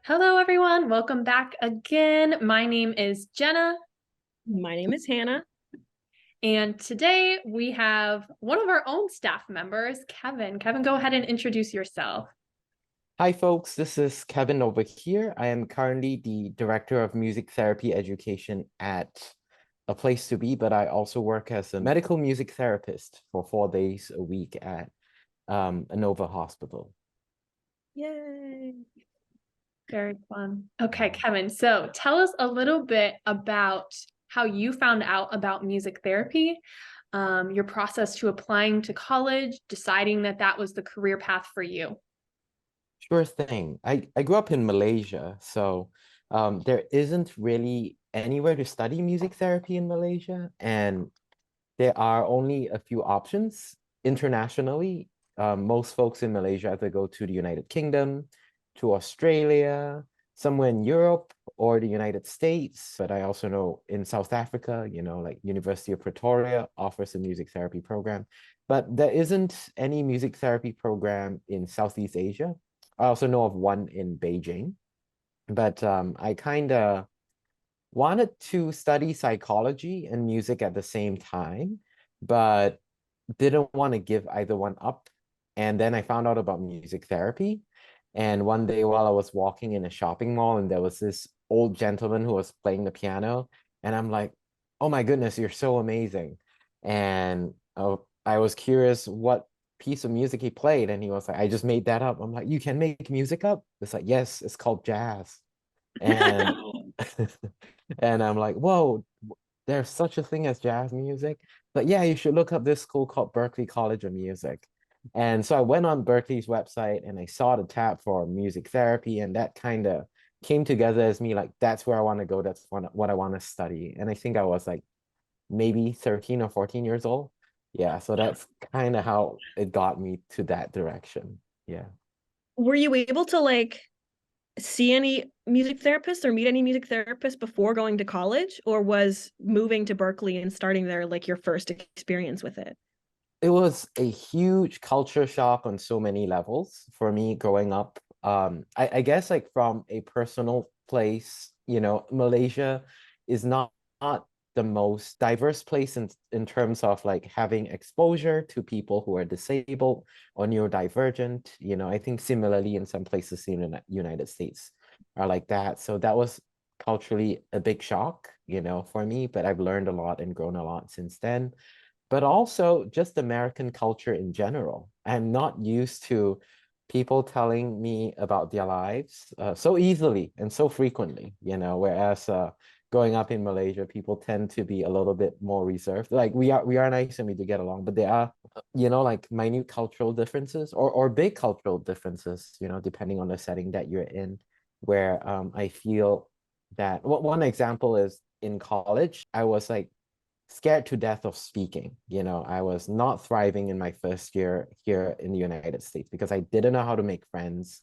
Hello, everyone. Welcome back again. My name is Jenna. My name is Hannah. And today we have one of our own staff members, Kevin. Kevin, go ahead and introduce yourself. Hi, folks. This is Kevin over here. I am currently the Director of Music Therapy Education at A Place to Be, but I also work as a medical music therapist for 4 days a week at Inova Hospital. Yay. Very fun. Okay, Kevin. So tell us a little bit about how you found out about music therapy, your process to applying to college, deciding that that was the career path for you. Sure thing. I grew up in Malaysia, so there isn't really anywhere to study music therapy in Malaysia, and there are only a few options internationally. Most folks in Malaysia either go to the United Kingdom, to Australia, somewhere in Europe, or the United States. But I also know in South Africa, like University of Pretoria offers a music therapy program. But there isn't any music therapy program in Southeast Asia. I also know of one in Beijing. But I kind of wanted to study psychology and music at the same time, but didn't want to give either one up. And then I found out about music therapy. And one day while I was walking in a shopping mall, and there was this old gentleman who was playing the piano, and I'm like, oh my goodness, you're so amazing. And I was curious what piece of music he played, and he was like, I just made that up. I'm like, you can make music up? It's like, yes, it's called jazz. And and I'm like, whoa, there's such a thing as jazz music. But yeah, you should look up this school called Berklee College of Music. And so I went on Berklee's website and I saw the tab for music therapy, and that kind of came together as me like, that's where I want to go. That's what I want to study. And I think I was like maybe 13 or 14 years old. Yeah, so that's kind of how it got me to that direction. Yeah. Were you able to see any music therapists or meet any music therapists before going to college, or was moving to Berkeley and starting there like your first experience with it? It was a huge culture shock on so many levels for me growing up. I guess like from a personal place, Malaysia is not the most diverse place in terms of like having exposure to people who are disabled or neurodivergent. I think similarly in some places in the United States are like that. So that was culturally a big shock, for me, but I've learned a lot and grown a lot since then. But also just American culture in general. I'm not used to people telling me about their lives so easily and so frequently, whereas growing up in Malaysia, people tend to be a little bit more reserved. Like we are nice and we do get along, but there are, like minute cultural differences or big cultural differences, depending on the setting that you're in, where I feel that one example is in college, I was like scared to death of speaking. I was not thriving in my first year here in the United States because I didn't know how to make friends.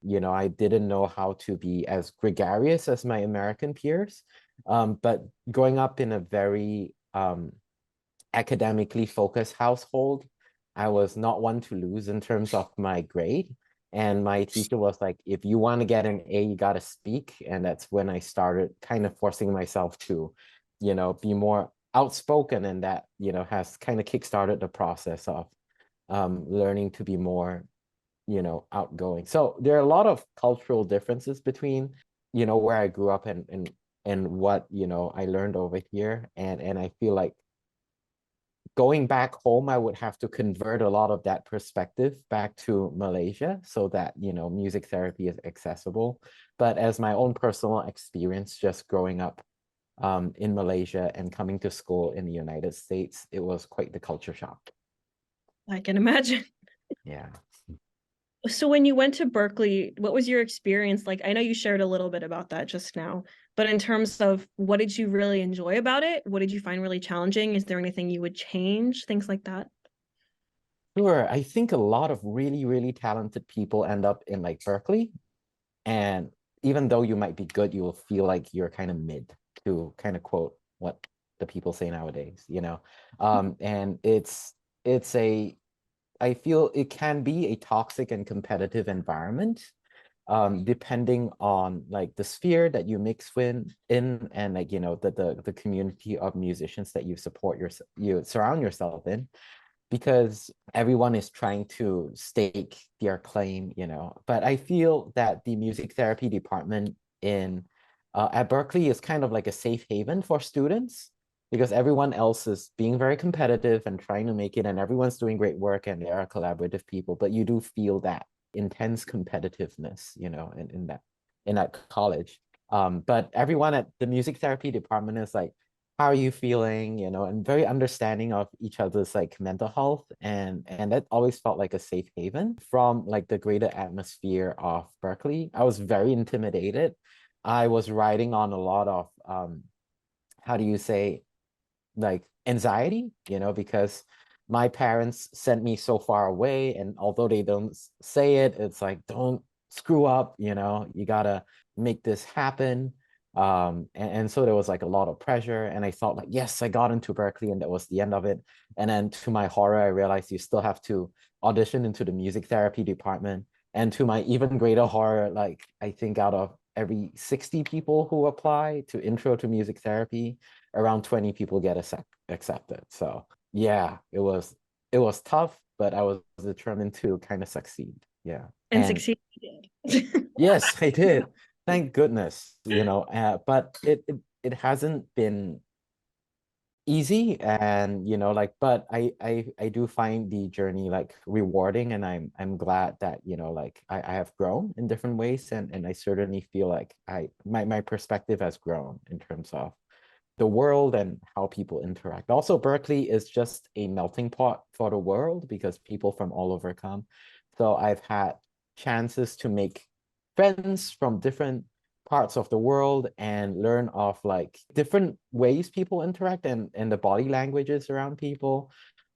I didn't know how to be as gregarious as my American peers. But growing up in a very academically focused household, I was not one to lose in terms of my grade. And my teacher was like, if you want to get an A, you got to speak. And that's when I started kind of forcing myself to, be more outspoken. And that, has kind of kickstarted the process of learning to be more, outgoing. So there are a lot of cultural differences between, where I grew up and what, I learned over here. And I feel like going back home, I would have to convert a lot of that perspective back to Malaysia so that, music therapy is accessible. But as my own personal experience, just growing up in Malaysia and coming to school in the United States, it was quite the culture shock. I can imagine. Yeah. So when you went to Berkeley, what was your experience like? I know you shared a little bit about that just now, but in terms of what did you really enjoy about it? What did you find really challenging? Is there anything you would change? Things like that? Sure. I think a lot of really, really talented people end up in like Berkeley. And even though you might be good, you will feel like you're kind of mid, to kind of quote what the people say nowadays, And it's a I feel it can be a toxic and competitive environment, depending on like the sphere that you mix in and like, you know, the community of musicians that you you surround yourself in, because everyone is trying to stake their claim, you know. But I feel that the music therapy department in at Berkeley is kind of like a safe haven for students, because everyone else is being very competitive and trying to make it, and everyone's doing great work and they are collaborative people, but you do feel that intense competitiveness, you know, in that college. But everyone at the music therapy department is like, how are you feeling, you know, and very understanding of each other's like mental health, and that always felt like a safe haven from like the greater atmosphere of Berkeley. I was very intimidated. I was riding on a lot of how do you say, like anxiety, you know, because my parents sent me so far away, and although they don't say it, it's like, don't screw up, you know, you gotta make this happen. And so there was like a lot of pressure, and I thought like, yes, I got into Berkeley and that was the end of it. And then to my horror, I realized you still have to audition into the music therapy department. And to my even greater horror, like I think out of every 60 people who apply to intro to music therapy, around 20 people get accepted. So yeah, it was tough, but I was determined to kind of succeed. Yeah. And And succeeded. yes, I did. Thank goodness, you know, but it hasn't been easy, and you know, like, but I do find the journey like rewarding, and I'm glad that, you know, like I have grown in different ways, and I certainly feel like my perspective has grown in terms of the world and how people interact. Also, Berkeley is just a melting pot for the world because people from all over come. So I've had chances to make friends from different parts of the world and learn of like different ways people interact, and the body languages around people.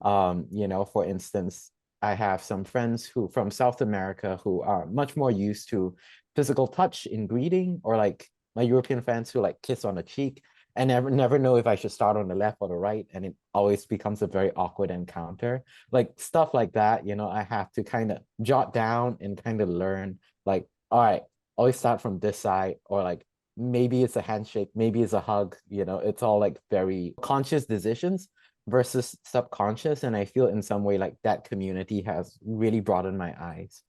You know, for instance, I have some friends who from South America who are much more used to physical touch in greeting, or like my European friends who like kiss on the cheek. I never know if I should start on the left or the right, and it always becomes a very awkward encounter. Like stuff like that, you know, I have to kind of jot down and kind of learn, like, all right, always start from this side, or like maybe it's a handshake, maybe it's a hug, you know, it's all like very conscious decisions versus subconscious. And I feel in some way like that community has really broadened my eyes,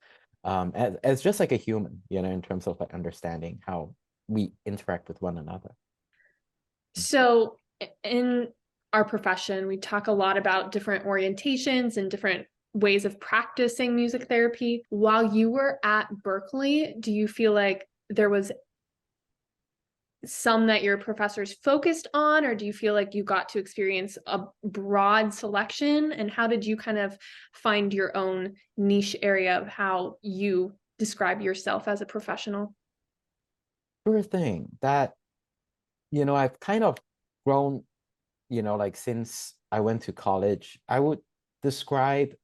as just like a human, you know, in terms of like understanding how we interact with one another. So in our profession, we talk a lot about different orientations and different ways of practicing music therapy. While you were at Berkeley, do you feel like there was some that your professors focused on, or do you feel like you got to experience a broad selection? And how did you kind of find your own niche area of how you describe yourself as a professional? Sure thing. That, you know, I've kind of grown, you know, like since I went to college. I would describe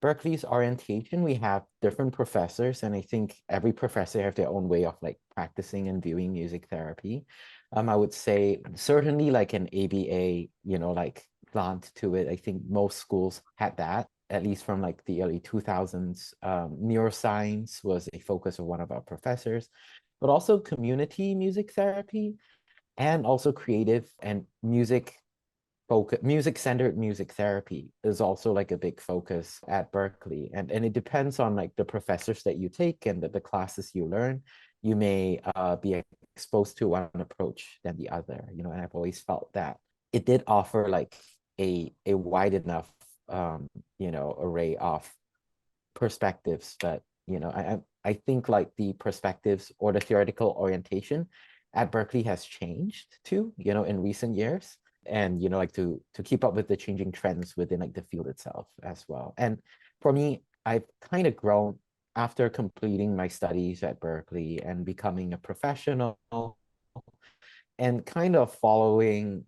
Berkeley's orientation. We have different professors, and I think every professor have their own way of like practicing and viewing music therapy. I would say certainly like an ABA, you know, like slant to it. I think most schools had that, at least from like the early 2000s. Neuroscience was a focus of one of our professors, but also community music therapy, and also creative and music-centered music therapy is also like a big focus at Berkeley. And it depends on like the professors that you take and the classes you learn. You may be exposed to one approach than the other, you know, and I've always felt that it did offer like a wide enough you know, array of perspectives. But you know, I think like the perspectives or the theoretical orientation at Berkeley has changed too, you know, in recent years. And you know, like to keep up with the changing trends within like the field itself as well. And for me, I've kind of grown after completing my studies at Berkeley and becoming a professional, and kind of following,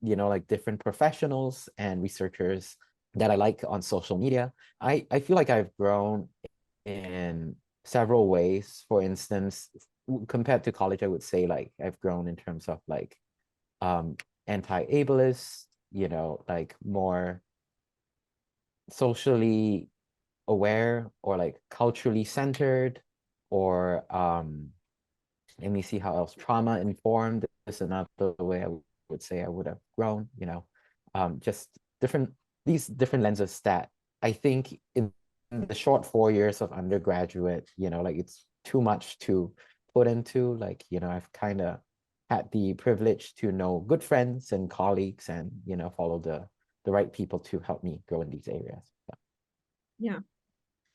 you know, like different professionals and researchers that I like on social media. I feel like I've grown in several ways. For instance, compared to college, I would say like I've grown in terms of like um anti-ableist, you know, like more socially aware or like culturally centered, or let me see how else, trauma informed is another way I would say I would have grown, you know. Just these different lenses that I think in the short 4 years of undergraduate, you know, like it's too much to put into, like, you know, I've kind of had the privilege to know good friends and colleagues and, you know, follow the right people to help me grow in these areas. Yeah.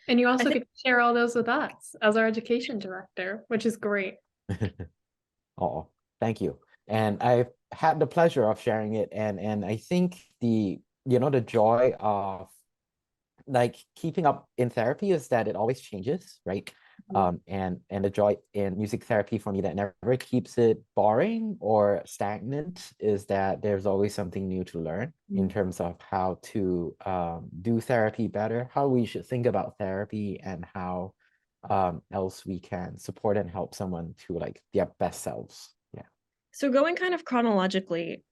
And you also think- get to share all those with us as our education director, which is great. Oh, thank you. And I've had the pleasure of sharing it. And I think the joy of like keeping up in therapy is that it always changes, right? And the joy in music therapy for me that never keeps it boring or stagnant is that there's always something new to learn in terms of how to do therapy better, how we should think about therapy, and how else we can support and help someone to like their best selves. Yeah. So going kind of chronologically,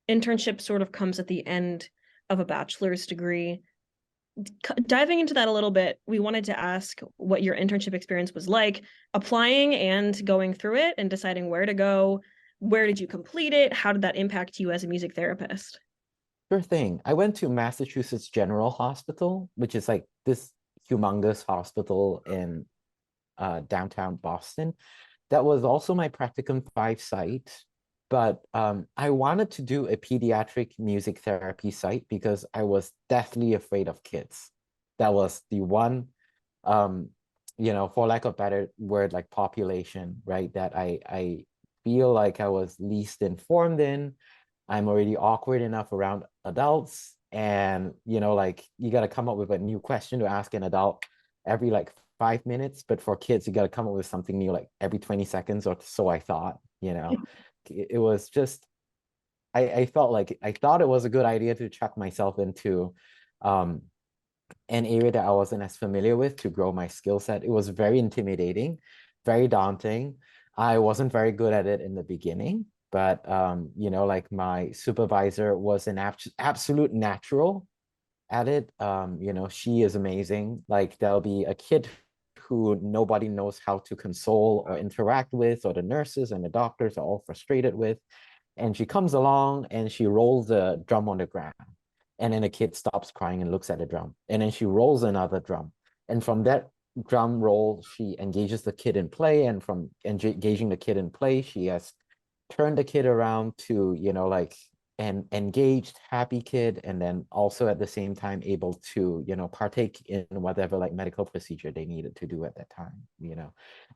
internship sort of comes at the end of a bachelor's degree. Diving into that a little bit, we wanted to ask what your internship experience was like, applying and going through it and deciding where to go. Where did you complete it? How did that impact you as a music therapist? Sure thing. I went to Massachusetts General Hospital, which is like this humongous hospital in downtown Boston. That was also my practicum 5 site. But I wanted to do a pediatric music therapy site because I was deathly afraid of kids. That was the one, for lack of better word, like population, right? That I feel like I was least informed in. I'm already awkward enough around adults. And, like you got to come up with a new question to ask an adult every like 5 minutes. But for kids, you got to come up with something new like every 20 seconds or so, I thought, it was just, I felt like I thought it was a good idea to chuck myself into an area that I wasn't as familiar with to grow my skill set. It was very intimidating, very daunting. I wasn't very good at it in the beginning, but like my supervisor was an absolute natural at it. She is amazing. Like there'll be a kid who nobody knows how to console or interact with, or the nurses and the doctors are all frustrated with. And she comes along and she rolls the drum on the ground. And then the kid stops crying and looks at the drum. And then she rolls another drum. And from that drum roll, she engages the kid in play. And from engaging the kid in play, she has turned the kid around to, an engaged, happy kid, and then also at the same time able to, partake in whatever like medical procedure they needed to do at that time,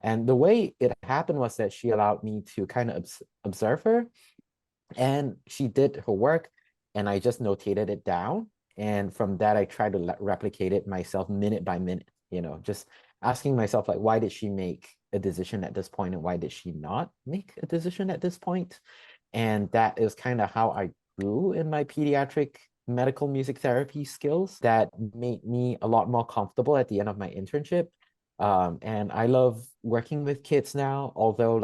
And the way it happened was that she allowed me to kind of observe her, and she did her work, and I just notated it down. And from that, I tried to replicate it myself minute by minute, just asking myself, like, why did she make a decision at this point, and why did she not make a decision at this point? And that is kind of how I grew in my pediatric medical music therapy skills. That made me a lot more comfortable at the end of my internship. And I love working with kids now, although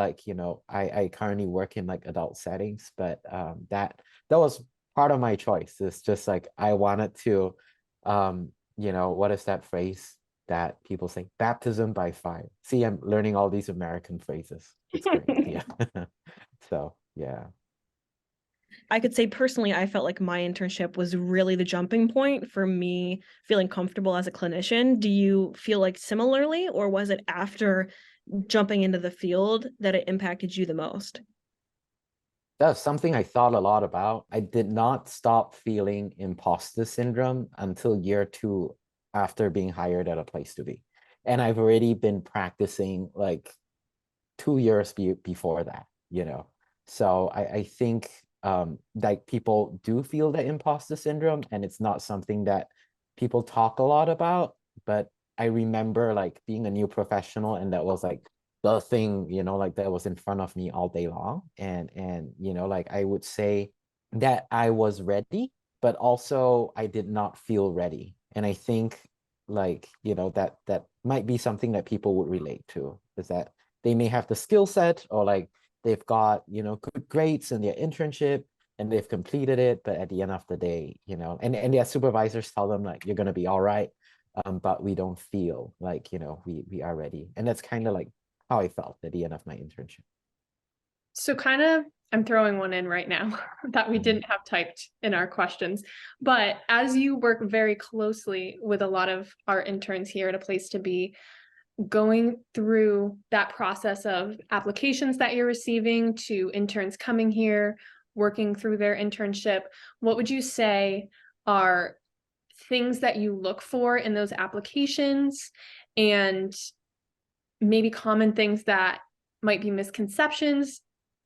I currently work in like adult settings, but that was part of my choice. It's just like I wanted to, what is that phrase that people say? Baptism by fire. See, I'm learning all these American phrases. It's great. Yeah. So yeah. I could say personally, I felt like my internship was really the jumping point for me feeling comfortable as a clinician. Do you feel like similarly, or was it after jumping into the field that it impacted you the most? That's something I thought a lot about. I did not stop feeling imposter syndrome until year 2 after being hired at a place to be. And I've already been practicing like 2 years before that, So I think like people do feel the imposter syndrome, and it's not something that people talk a lot about. But I remember like being a new professional, and that was like the thing, like that was in front of me all day long. And like I would say that I was ready, but also I did not feel ready. And I think like, that might be something that people would relate to, is that they may have the skill set, or like they've got, good grades in their internship and they've completed it, but at the end of the day, and their supervisors tell them like, you're going to be all right. but we don't feel like, we are ready. And that's kind of like how I felt at the end of my internship. So kind of, I'm throwing one in right now that we didn't have typed in our questions. But as you work very closely with a lot of our interns here at A Place to Be, going through that process of applications that you're receiving to interns coming here, working through their internship, what would you say are things that you look for in those applications, and maybe common things that might be misconceptions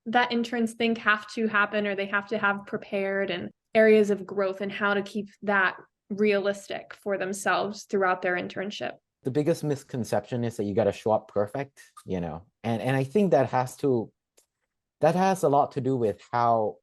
that interns think have to happen or they have to have prepared, and areas of growth and how to keep that realistic for themselves throughout their internship? The biggest misconception is that you got to show up perfect, and I think that has a lot to do with how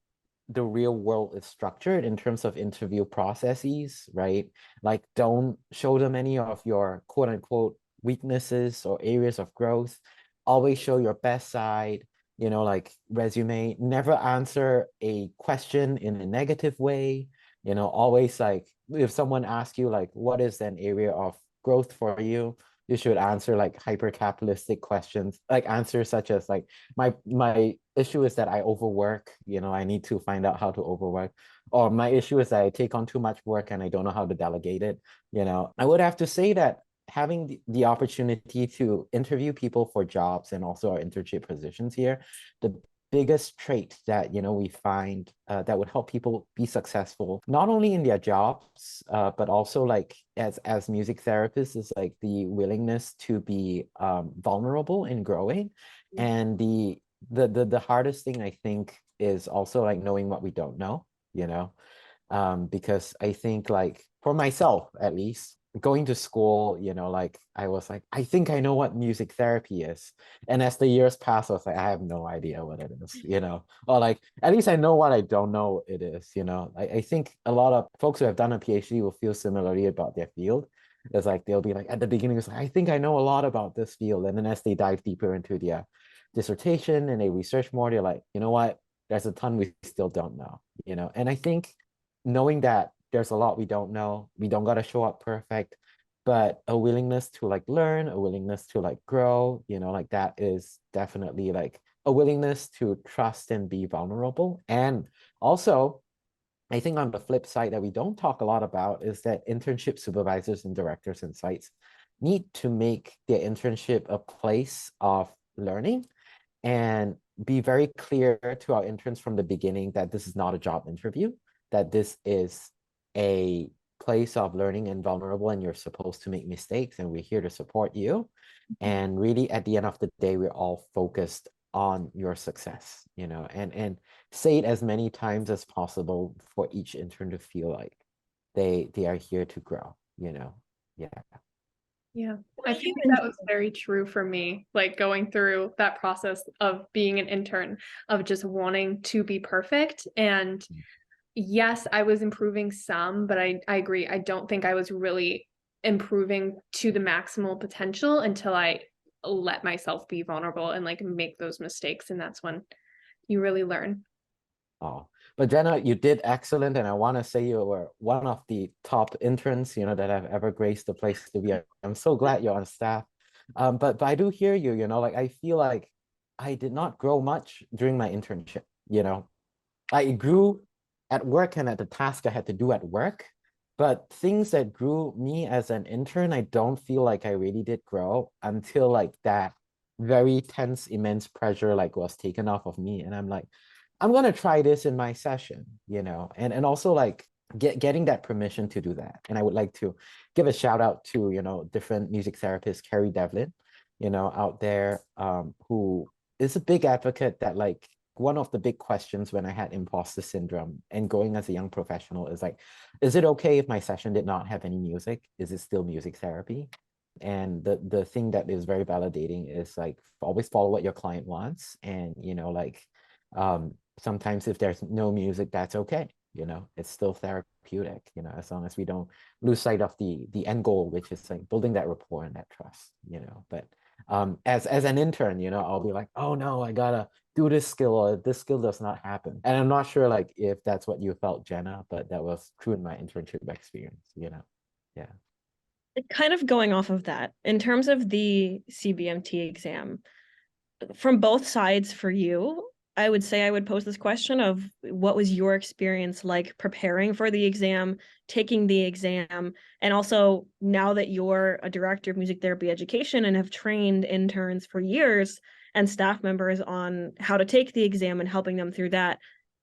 the real world is structured in terms of interview processes, right? Like, don't show them any of your quote unquote weaknesses or areas of growth. Always show your best side, like resume. Never answer a question in a negative way. Always, like, if someone asks you like, what is an area of growth for you, you should answer like hyper capitalistic questions, like answers such as like, my issue is that I overwork, I need to find out how to overwork. Or my issue is that I take on too much work and I don't know how to delegate it. I would have to say that having the opportunity to interview people for jobs and also our internship positions here, the biggest trait that we find that would help people be successful not only in their jobs but also like as music therapists is like the willingness to be vulnerable and growing. And the hardest thing I think is also like knowing what we don't know, because I think, like, for myself at least, going to school, like, I was like, I think I know what music therapy is. And as the years pass, I was like, I have no idea what it is, or like, at least I know what I don't know it is, I think a lot of folks who have done a PhD will feel similarly about their field. It's like, they'll be like, at the beginning, it's like, I think I know a lot about this field. And then as they dive deeper into their dissertation and they research more, they're like, you know what? There's a ton we still don't know, And I think knowing that there's a lot we don't know, we don't got to show up perfect, but a willingness to like learn, a willingness to like grow, like that is definitely like a willingness to trust and be vulnerable. And also, I think on the flip side that we don't talk a lot about is that internship supervisors and directors and sites need to make their internship a place of learning and be very clear to our interns from the beginning that this is not a job interview, that this is a place of learning and vulnerable, and you're supposed to make mistakes, and we're here to support you. And really, at the end of the day, we're all focused on your success, and say it as many times as possible for each intern to feel like they are here to grow, yeah. Yeah, I think that was very true for me, like going through that process of being an intern, of just wanting to be perfect. And yes, I was improving some, but I agree. I don't think I was really improving to the maximal potential until I let myself be vulnerable and like make those mistakes. And that's when you really learn. Oh, but Jenna, you did excellent, and I want to say you were one of the top interns, that have ever graced the place to be. I'm so glad you're on staff. But I do hear you, like, I feel like I did not grow much during my internship. I grew at work and at the task I had to do at work, but things that grew me as an intern, I don't feel like I really did grow until like that very tense, immense pressure like was taken off of me, and I'm like, I'm gonna try this in my session, and also like getting that permission to do that. And I would like to give a shout out to, different music therapist, Carrie Devlin, out there, who is a big advocate that, like, one of the big questions when I had imposter syndrome and going as a young professional is like, is it okay if my session did not have any music? Is it still music therapy? And the thing that is very validating is like, always follow what your client wants. And, like, sometimes if there's no music, that's okay. It's still therapeutic, as long as we don't lose sight of the end goal, which is like building that rapport and that trust, but as an intern, I'll be like, oh no, I gotta do this skill, or this skill does not happen. And I'm not sure like if that's what you felt, Jenna, but that was true in my internship experience, yeah. Kind of going off of that, in terms of the CBMT exam, from both sides for you, I would say I would pose this question of what was your experience like preparing for the exam, taking the exam, and also now that you're a director of music therapy education and have trained interns for years and staff members on how to take the exam and helping them through that,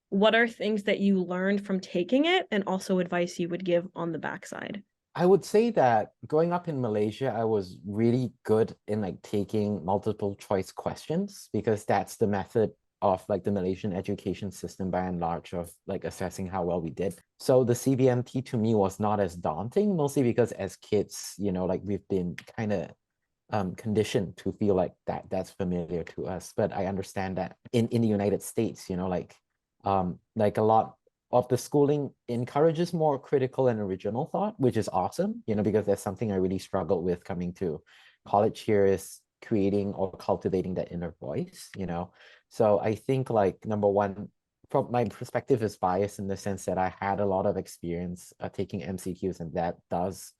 what are things that you learned from taking it and also advice you would give on the backside? I would say that growing up in Malaysia, I was really good in like taking multiple choice questions because that's the method of like the Malaysian education system by and large of like assessing how well we did. So the CBMT to me was not as daunting, mostly because as kids, like we've been kind of conditioned to feel like that's familiar to us. But I understand that in the United States, like a lot of the schooling encourages more critical and original thought, which is awesome, because that's something I really struggled with coming to college here is creating or cultivating that inner voice. So I think like number one, from my perspective is biased in the sense that I had a lot of experience taking MCQs, and that does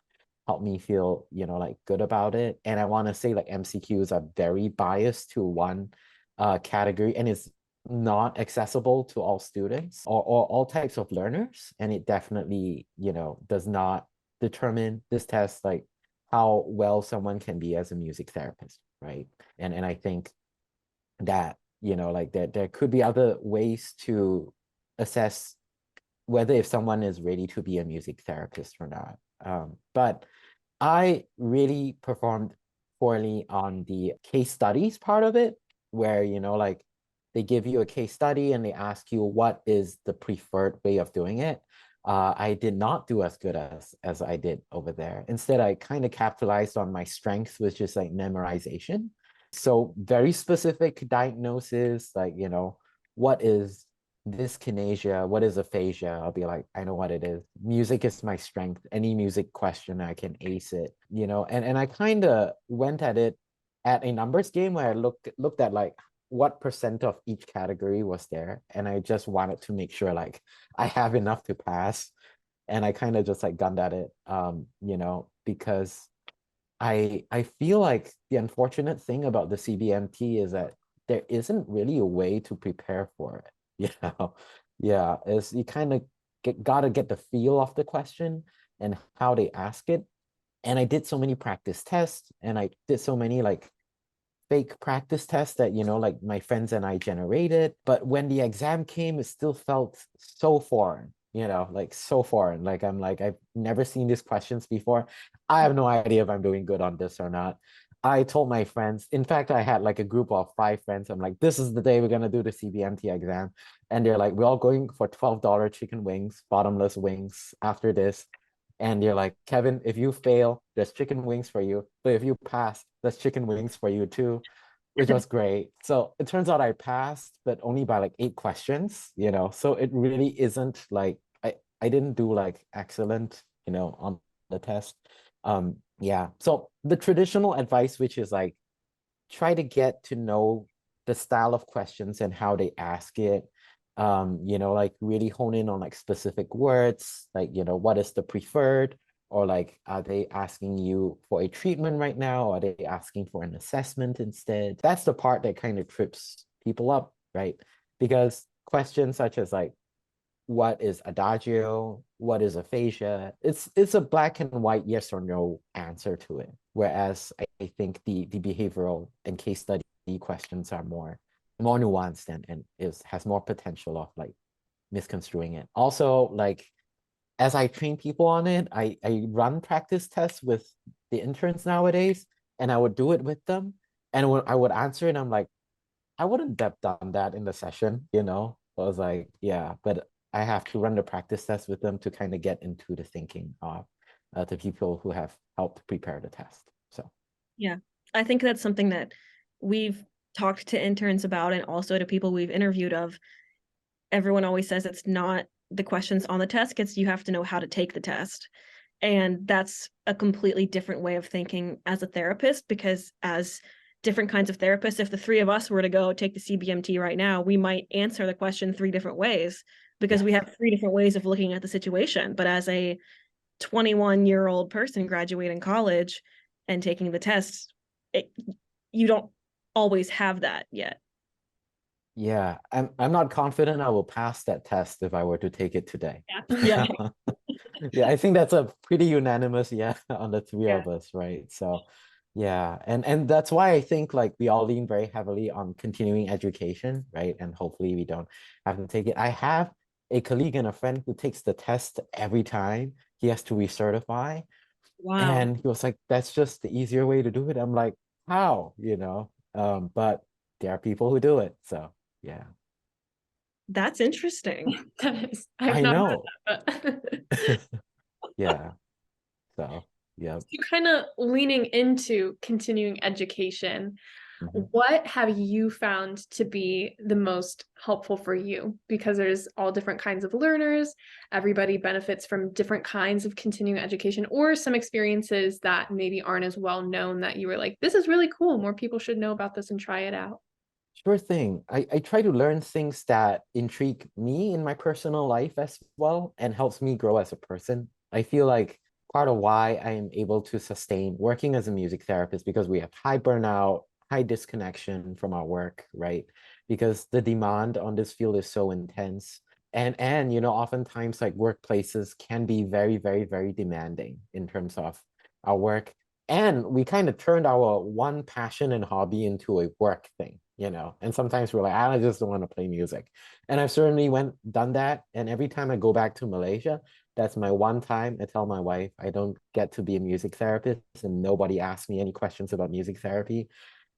help me feel, like good about it. And I want to say like MCQs are very biased to one category, and it's not accessible to all students or all types of learners. And it definitely, does not determine this test like how well someone can be as a music therapist, right? And I think that, like there could be other ways to assess whether if someone is ready to be a music therapist or not. But I really performed poorly on the case studies part of it, where, like they give you a case study and they ask you what is the preferred way of doing it. I did not do as good as I did over there. Instead, I kind of capitalized on my strength, which is like memorization. So very specific diagnosis, like, what is dyskinesia, what is aphasia? I'll be like, I know what it is. Music is my strength. Any music question, I can ace it, and I kind of went at it at a numbers game where I looked at like what percent of each category was there. And I just wanted to make sure like I have enough to pass. And I kind of just like gunned at it, because I feel like the unfortunate thing about the CBMT is that there isn't really a way to prepare for it. Yeah, is you kind of gotta get the feel of the question and how they ask it. And I did so many practice tests, and I did so many like fake practice tests that, like my friends and I generated. But when the exam came, it still felt so foreign, like so foreign. Like I'm like, I've never seen these questions before. I have no idea if I'm doing good on this or not. I told my friends, in fact, I had like a group of 5 friends. I'm like, this is the day we're going to do the CBMT exam. And they're like, we're all going for $12 chicken wings, bottomless wings after this. And you're like, Kevin, if you fail, there's chicken wings for you. But if you pass, there's chicken wings for you too, which was great. So it turns out I passed, but only by like 8 questions. So it really isn't like I didn't do like excellent, on the test. Yeah. So the traditional advice, which is like try to get to know the style of questions and how they ask it. Like really hone in on like specific words, like, what is the preferred, or like, are they asking you for a treatment right now? Or are they asking for an assessment instead? That's the part that kind of trips people up, right? Because questions such as like, what is adagio, what is aphasia, it's a black and white yes or no answer to it. Whereas I think the behavioral and case study questions are more nuanced and has more potential of like misconstruing it. Also, like as I train people on it, I run practice tests with the interns nowadays, and I would do it with them. And when I would answer it, I'm like, I wouldn't have done that in the session. I was like, yeah, but I have to run the practice test with them to kind of get into the thinking of the people who have helped prepare the test. So Yeah, I think that's something that we've talked to interns about and also to people we've interviewed of. Everyone always says it's not the questions on the test, it's you have to know how to take the test. And that's a completely different way of thinking as a therapist, because as different kinds of therapists, if the three of us were to go take the CBMT right now, we might answer the question 3 different ways because we have 3 different ways of looking at the situation. But as a 21-year-old person graduating college and taking the test, you don't always have that yet. Yeah, I'm not confident I will pass that test if I were to take it today. Yeah. Yeah, I think that's a pretty unanimous yeah on the three Yeah. of us, right? So yeah, and that's why I think like we all lean very heavily on continuing education, right? And hopefully we don't have to take it. I have a colleague and a friend who takes the test every time he has to recertify. Wow. And he was like, that's just the easier way to do it. I'm like, how? But there are people who do it. So yeah. That's interesting. That is, I've I not know. heard that, but Yeah. So yeah. so kind of leaning into continuing education, Mhm. what have you found to be the most helpful for you? Because there's all different kinds of learners, everybody benefits from different kinds of continuing education, or some experiences that maybe aren't as well known that you were like, this is really cool, more people should know about this and try it out. Sure thing. I try to learn things that intrigue me in my personal life as well and helps me grow as a person. I feel like part of why I am able to sustain working as a music therapist because we have high burnout, high disconnection from our work, right? Because the demand on this field is so intense. And oftentimes like workplaces can be very, very, very demanding in terms of our work. And we kind of turned our one passion and hobby into a work thing, and sometimes we're like, I just don't want to play music. And I've certainly done that. And every time I go back to Malaysia, that's my one time I tell my wife I don't get to be a music therapist and nobody asks me any questions about music therapy.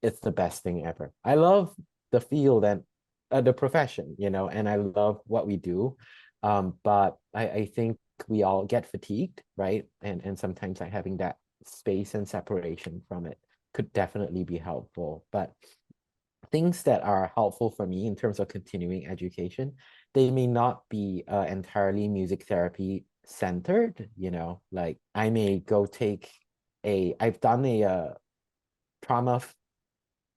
It's the best thing ever. I love the field and the profession, and I love what we do. But I think we all get fatigued, right? And sometimes like having that space and separation from it could definitely be helpful. But things that are helpful for me in terms of continuing education, they may not be entirely music therapy centered, like I may go take I've done a trauma,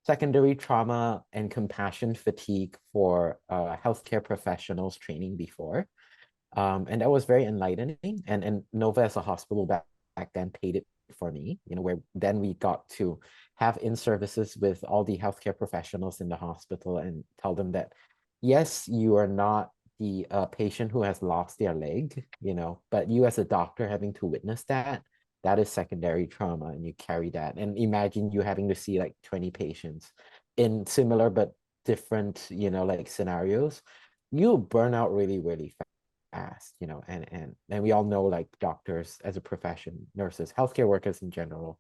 secondary trauma and compassion fatigue for healthcare professionals training before. And that was very enlightening. And Nova as a hospital back then paid it for me, where then we got to have in-services with all the healthcare professionals in the hospital and tell them that, yes, you are not the patient who has lost their leg, but you as a doctor having to witness that is secondary trauma and you carry that. And imagine you having to see like 20 patients in similar but different, like scenarios. You'll burn out really, really fast, and we all know like doctors as a profession, nurses, healthcare workers in general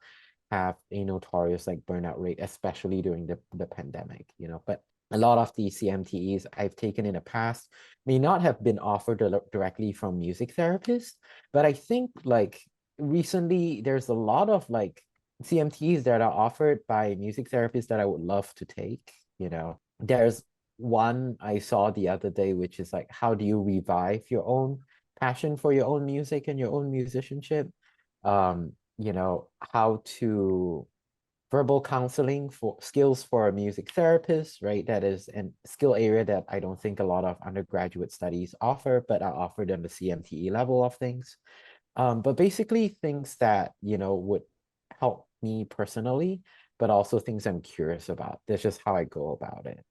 have a notorious like burnout rate, especially during the pandemic, but a lot of the CMTEs I've taken in the past may not have been offered directly from music therapists, but I think like recently there's a lot of like CMTs that are offered by music therapists that I would love to take. There's one I saw the other day, which is like, how do you revive your own passion for your own music and your own musicianship? How to verbal counseling for skills for a music therapist, right? That is a skill area that I don't think a lot of undergraduate studies offer, but are offered on the CMTE level of things. But basically things that, would help me personally, but also things I'm curious about. That's just how I go about it.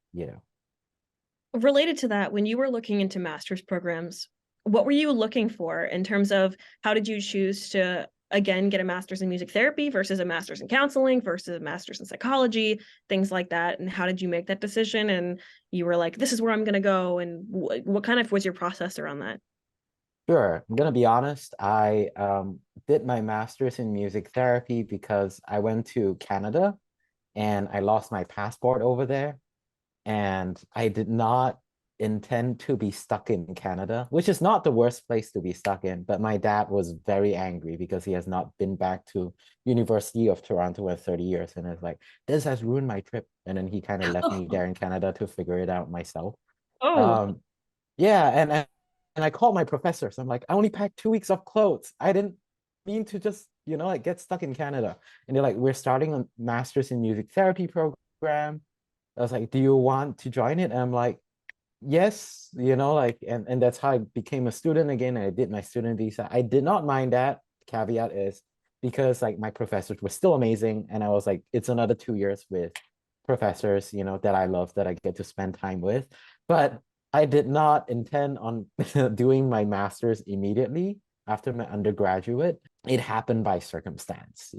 Related to that, when you were looking into master's programs, what were you looking for in terms of how did you choose to, again, get a master's in music therapy versus a master's in counseling versus a master's in psychology, things like that? And how did you make that decision? And you were like, this is where I'm going to go. And what kind of was your process around that? Sure. I'm gonna be honest. I did my master's in music therapy because I went to Canada and I lost my passport over there. And I did not intend to be stuck in Canada, which is not the worst place to be stuck in. But my dad was very angry because he has not been back to University of Toronto in 30 years. And it's like, this has ruined my trip. And then he kind of left me there in Canada to figure it out myself. Oh, Um, yeah, and I called my professors. I'm like, I only packed 2 weeks of clothes. I didn't mean to just, like get stuck in Canada. And they're like, we're starting a master's in music therapy program. I was like, do you want to join it? And I'm like, yes, like, and that's how I became a student again. I did my student visa. I did not mind that. Caveat is because like my professors were still amazing, and I was like, it's another 2 years with professors, that I love, that I get to spend time with. But I did not intend on doing my master's immediately after my undergraduate. It happened by circumstance,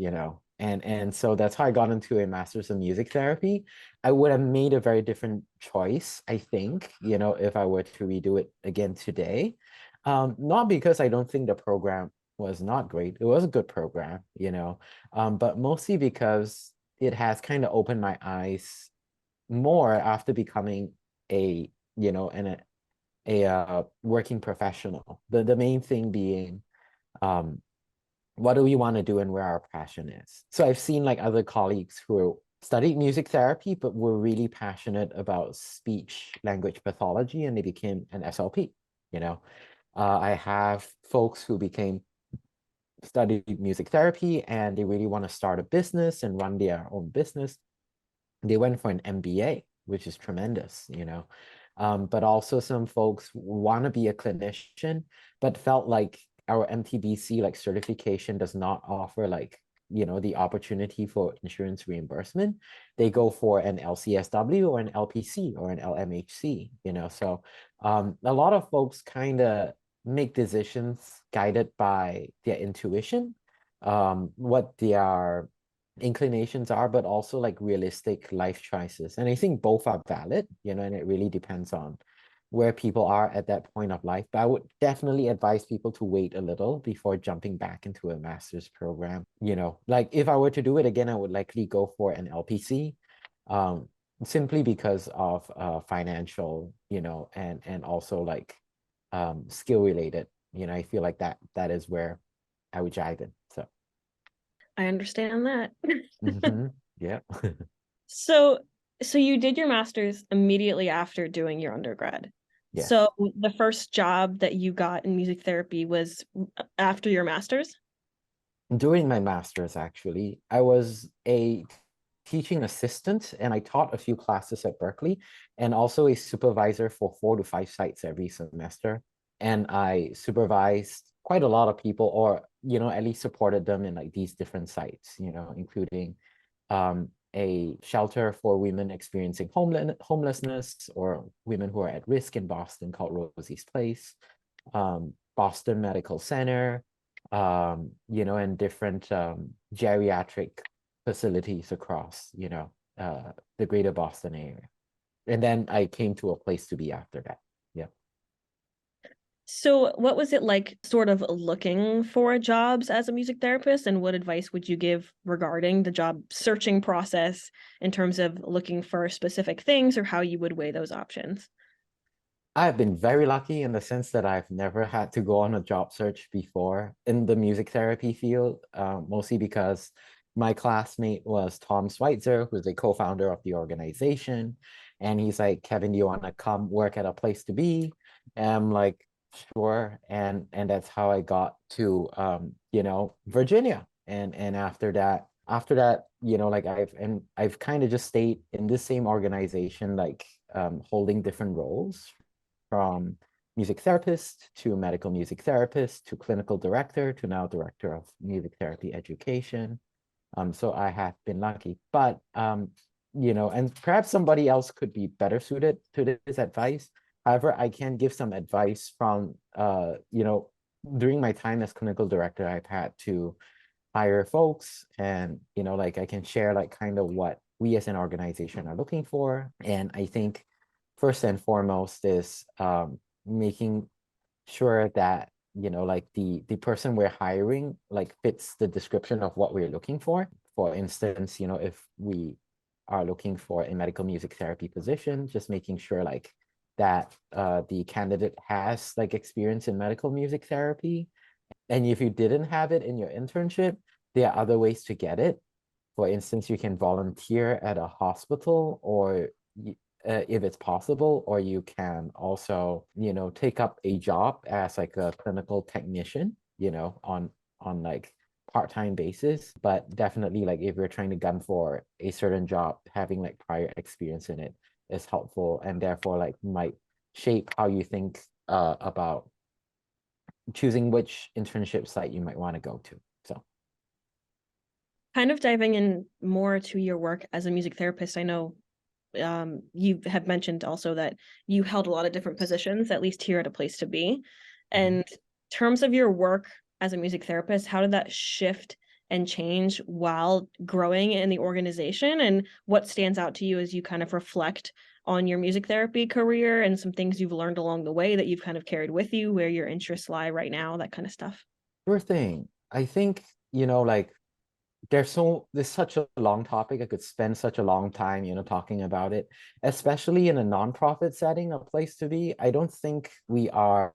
and so that's how I got into a master's in music therapy. I would have made a very different choice, I think, if I were to redo it again today. Not because I don't think the program was not great. It was a good program, but mostly because it has kind of opened my eyes more after becoming a, working professional. The main thing being, um, what do we want to do and where our passion is. So I've seen like other colleagues who studied music therapy, but were really passionate about speech language pathology, and they became an SLP, I have folks who studied music therapy and they really want to start a business and run their own business. They went for an MBA, which is tremendous, but also some folks want to be a clinician, but felt like our MTBC like certification does not offer like, the opportunity for insurance reimbursement. They go for an LCSW or an LPC or an LMHC, so a lot of folks kind of make decisions guided by their intuition, what their inclinations are, but also like realistic life choices. And I think both are valid, and it really depends on where people are at that point of life. But I would definitely advise people to wait a little before jumping back into a master's program. Like if I were to do it again, I would likely go for an LPC, simply because of financial, and also like skill related. I feel like that is where I would jive in. So I understand that. yeah. So, so you did your master's immediately after doing your undergrad. Yes. So the first job that you got in music therapy was after your master's? During my master's, actually, I was a teaching assistant and I taught a few classes at Berkeley, and also a supervisor for 4 to 5 sites every semester. And I supervised quite a lot of people, or, at least supported them in like these different sites, including a shelter for women experiencing homelessness or women who are at risk in Boston called Rosie's Place, Boston Medical Center, and different geriatric facilities across, the greater Boston area. And then I came to a place to be after that. Yeah. So what was it like sort of looking for jobs as a music therapist, and what advice would you give regarding the job searching process in terms of looking for specific things or how you would weigh those options? I've been very lucky in the sense that I've never had to go on a job search before in the music therapy field, mostly because my classmate was Tom Schweitzer, who's the co-founder of the organization. And he's like, Kevin, do you want to come work at a place to be? And I'm like, sure. And that's how I got to Virginia. And after that, like I've kind of just stayed in this same organization, like holding different roles, from music therapist to medical music therapist to clinical director to now director of music therapy education. So I have been lucky, but and perhaps somebody else could be better suited to this advice. However, I can give some advice from during my time as clinical director, I've had to hire folks, and like I can share like kind of what we as an organization are looking for. And I think first and foremost is making sure that like the person we're hiring like fits the description of what we're looking for. For instance, if we are looking for a medical music therapy position, just making sure like that the candidate has like experience in medical music therapy. And if you didn't have it in your internship, there are other ways to get it. For instance, you can volunteer at a hospital, or if it's possible, or you can also, take up a job as like a clinical technician, on like part-time basis. But definitely, like if you're trying to gun for a certain job, having like prior experience in it is helpful, and therefore like might shape how you think about choosing which internship site you might want to go to. So Kind of diving in more to your work as a music therapist, I know you have mentioned also that you held a lot of different positions, at least here at A Place to Be. And in terms of your work as a music therapist, how did that shift and change while growing in the organization? And what stands out to you as you kind of reflect on your music therapy career and some things you've learned along the way that you've kind of carried with you, where your interests lie right now, that kind of stuff? sure thing. I think, like there's such a long topic. I could spend such a long time, talking about it, especially in a nonprofit setting, A Place to Be. I don't think we are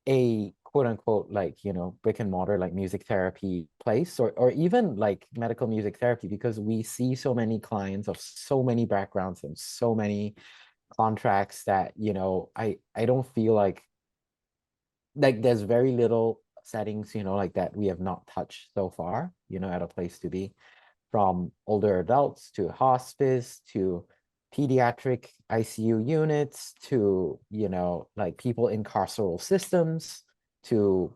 a quote unquote like, brick and mortar like music therapy place or even like medical music therapy, because we see so many clients of so many backgrounds and so many contracts that, I don't feel like there's very little settings, like that we have not touched so far, at A Place to Be, from older adults to hospice to pediatric ICU units to, like people in carceral systems to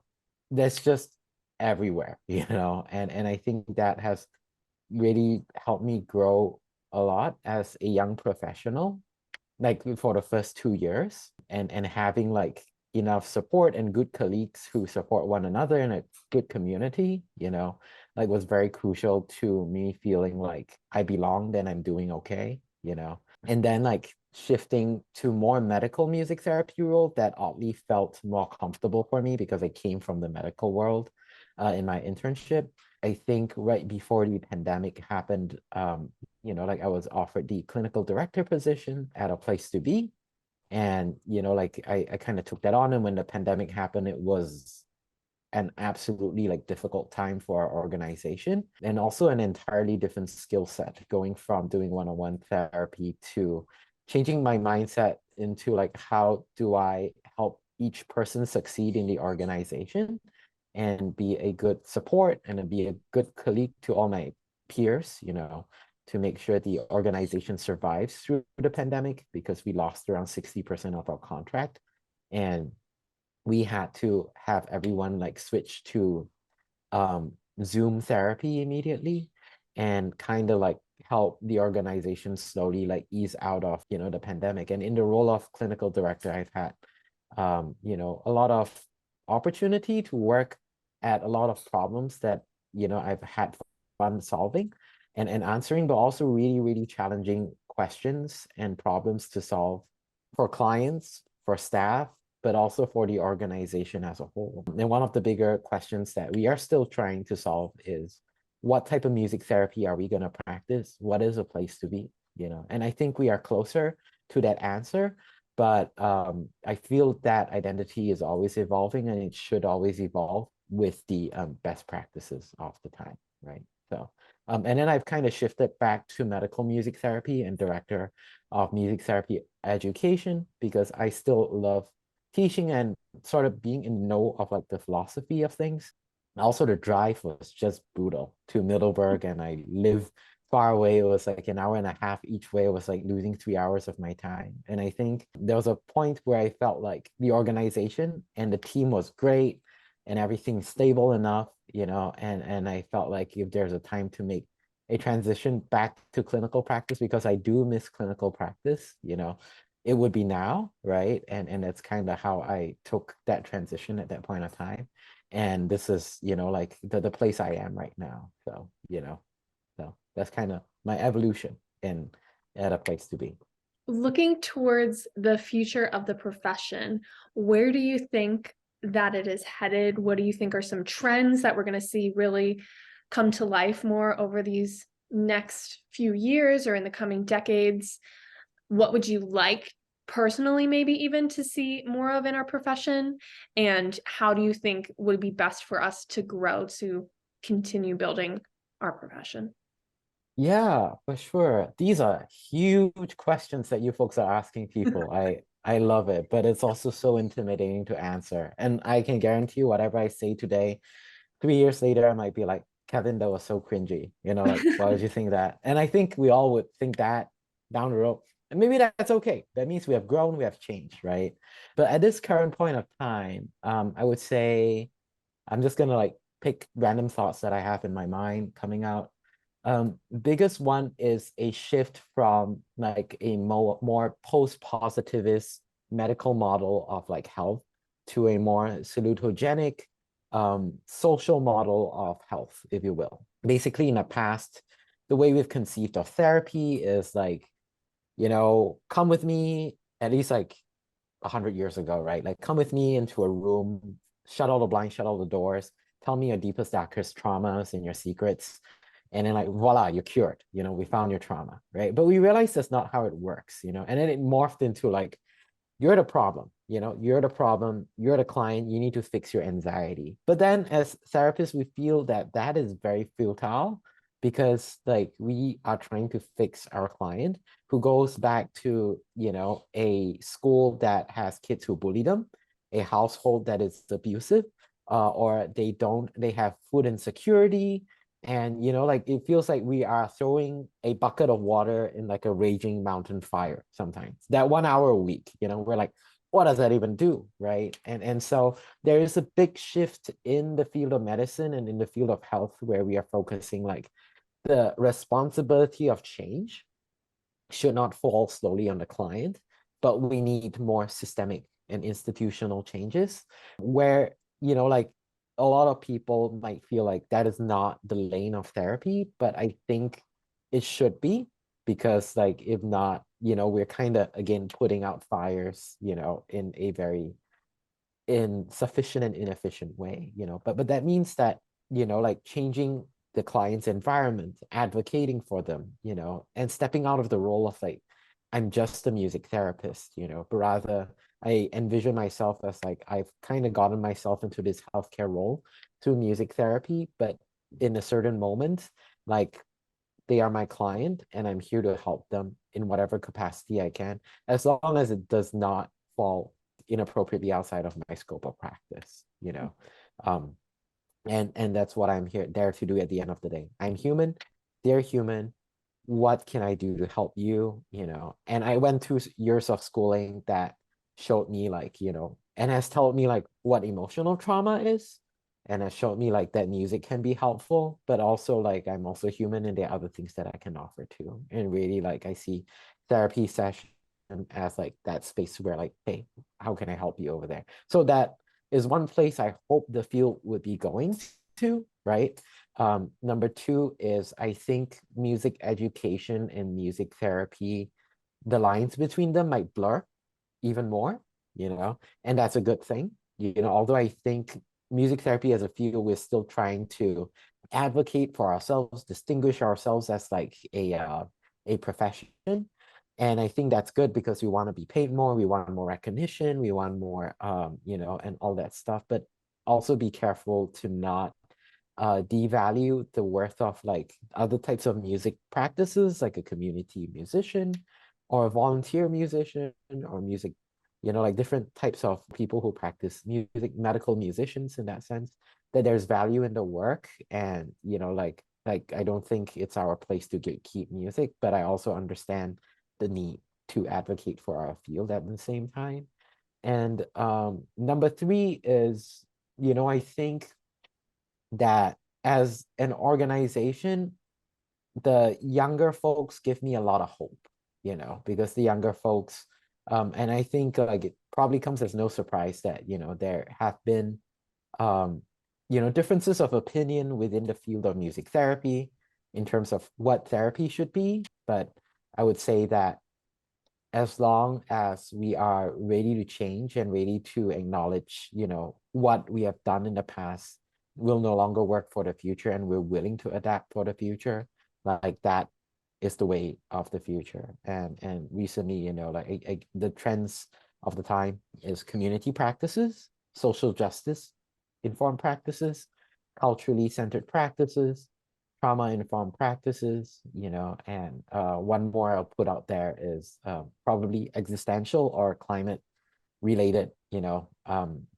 that's just everywhere, and I think that has really helped me grow a lot as a young professional, like for the first 2 years, and having like enough support and good colleagues who support one another in a good community, like was very crucial to me feeling like I belonged and I'm doing okay, and then like shifting to more medical music therapy role that oddly felt more comfortable for me because I came from the medical world in my internship. I think right before the pandemic happened, like I was offered the clinical director position at A Place to Be. And, like I kind of took that on. And when the pandemic happened, it was an absolutely like difficult time for our organization, and also an entirely different skill set, going from doing one-on-one therapy to changing my mindset into like, how do I help each person succeed in the organization and be a good support and be a good colleague to all my peers, to make sure the organization survives through the pandemic, because we lost around 60% of our contract. And we had to have everyone like switch to Zoom therapy immediately, and kind of like help the organization slowly like ease out of, the pandemic. And in the role of clinical director, I've had, a lot of opportunity to work at a lot of problems that, I've had fun solving and answering, but also really, really challenging questions and problems to solve for clients, for staff, but also for the organization as a whole. And one of the bigger questions that we are still trying to solve is, what type of music therapy are we going to practice? What is A Place to Be? And I think we are closer to that answer, but I feel that identity is always evolving, and it should always evolve with the best practices of the time, right? So, and then I've kind of shifted back to medical music therapy and director of music therapy education, because I still love teaching and sort of being in the know of like the philosophy of things. Also, the drive was just brutal to Middleburg, and I live far away. It was like an hour and a half each way. It was like losing 3 hours of my time. And I think there was a point where I felt like the organization and the team was great and everything stable enough, and I felt like if there's a time to make a transition back to clinical practice, because I do miss clinical practice, it would be now, right? And that's kind of how I took that transition at that point of time. And this is, like the place I am right now. So, so that's kind of my evolution in at A Place to Be. Looking towards the future of the profession, where do you think that it is headed? What do you think are some trends that we're going to see really come to life more over these next few years or in the coming decades? What would you like personally, maybe even to see more of in our profession? And how do you think would be best for us to grow to continue building our profession? Yeah, for sure. These are huge questions that you folks are asking people. I love it, but it's also so intimidating to answer. And I can guarantee you, whatever I say today, 3 years later, I might be like, Kevin, that was so cringy. Like, why would you think that? And I think we all would think that down the road. And maybe that's okay. That means we have grown, we have changed, right? But at this current point of time, I would say I'm just gonna like pick random thoughts that I have in my mind coming out. Biggest one is a shift from like a more post-positivist medical model of like health to a more salutogenic social model of health, if you will. Basically, in the past, the way we've conceived of therapy is like, come with me, at least like 100 years ago, right? Like, come with me into a room, shut all the blinds, shut all the doors, tell me your deepest, darkest traumas and your secrets. And then, like, voila, you're cured. We found your trauma, right? But we realized that's not how it works, and then it morphed into like, you're the problem, you're the problem, you're the client, you need to fix your anxiety. But then as therapists, we feel that that is very futile because like we are trying to fix our client who goes back to, a school that has kids who bully them, a household that is abusive, or they have food insecurity. And like it feels like we are throwing a bucket of water in like a raging mountain fire sometimes. That 1 hour a week, we're like, what does that even do? Right. And so there is a big shift in the field of medicine and in the field of health where we are focusing like the responsibility of change should not fall slowly on the client, but we need more systemic and institutional changes where, like a lot of people might feel like that is not the lane of therapy, but I think it should be because like if not, we're kind of again putting out fires, in a very insufficient and inefficient way, but that means that, like changing the client's environment, advocating for them, and stepping out of the role of like, I'm just a music therapist, but rather I envision myself as like, I've kind of gotten myself into this healthcare role through music therapy, but in a certain moment, like they are my client and I'm here to help them in whatever capacity I can, as long as it does not fall inappropriately outside of my scope of practice, Um, and that's what I'm there to do at the end of the day. I'm human, they're human. What can I do to help you? And I went through years of schooling that showed me like, and has told me like what emotional trauma is, and has showed me like that music can be helpful, but also like I'm also human and there are other things that I can offer too. And really like I see therapy session as like that space where like, hey, how can I help you over there? So that is one place I hope the field would be going to, right? Number two is I think music education and music therapy, the lines between them might blur even more, and that's a good thing. Although I think music therapy as a field, we're still trying to advocate for ourselves, distinguish ourselves as like a profession. And I think that's good because we want to be paid more, we want more recognition, we want more, and all that stuff. But also be careful to not devalue the worth of like other types of music practices, like a community musician or a volunteer musician or music, like different types of people who practice music, medical musicians in that sense, that there's value in the work. And, like I don't think it's our place to gatekeep music, but I also understand the need to advocate for our field at the same time. And number three is, I think that as an organization, the younger folks give me a lot of hope, because the younger folks, and I think like it probably comes as no surprise that, there have been, differences of opinion within the field of music therapy in terms of what therapy should be. But I would say that as long as we are ready to change and ready to acknowledge, what we have done in the past will no longer work for the future, and we're willing to adapt for the future, like that is the way of the future. And recently, like the trends of the time is community practices, social justice informed practices, culturally centered practices, trauma-informed practices, and one more I'll put out there is probably existential or climate-related,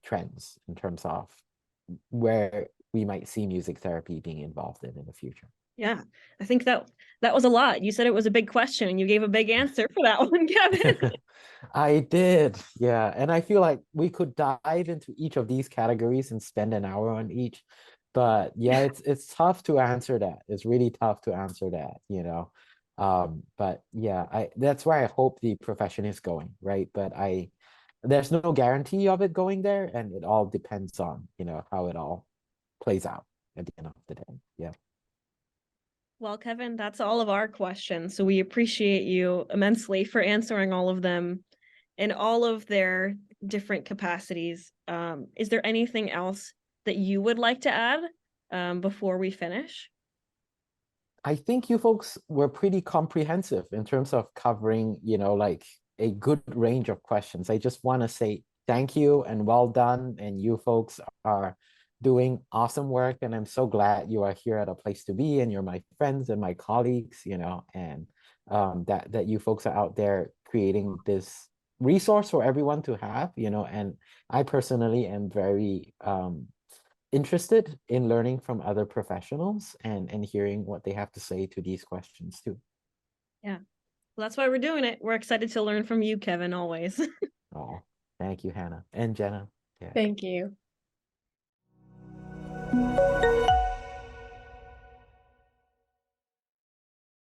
trends in terms of where we might see music therapy being involved in the future. Yeah, I think that was a lot. You said it was a big question and you gave a big answer for that one, Kevin. I did, yeah. And I feel like we could dive into each of these categories and spend an hour on each. But yeah, it's tough to answer that. It's really tough to answer that, you know. But yeah, that's where I hope the profession is going, right? But there's no guarantee of it going there, and it all depends on, you know, how it all plays out at the end of the day. Yeah. Well, Kevin, that's all of our questions. So we appreciate you immensely for answering all of them in all of their different capacities. Is there anything else that you would like to add before we finish? I think you folks were pretty comprehensive in terms of covering, you know, like a good range of questions. I just want to say thank you and well done. And you folks are doing awesome work. And I'm so glad you are here at A Place to Be and you're my friends and my colleagues, you know, and that you folks are out there creating this resource for everyone to have, you know, and I personally am very interested in learning from other professionals and hearing what they have to say to these questions too. Yeah. Well, that's why we're doing it. We're excited to learn from you, Kevin, always. Oh, thank you, Hannah and Jenna. Yeah. Thank you.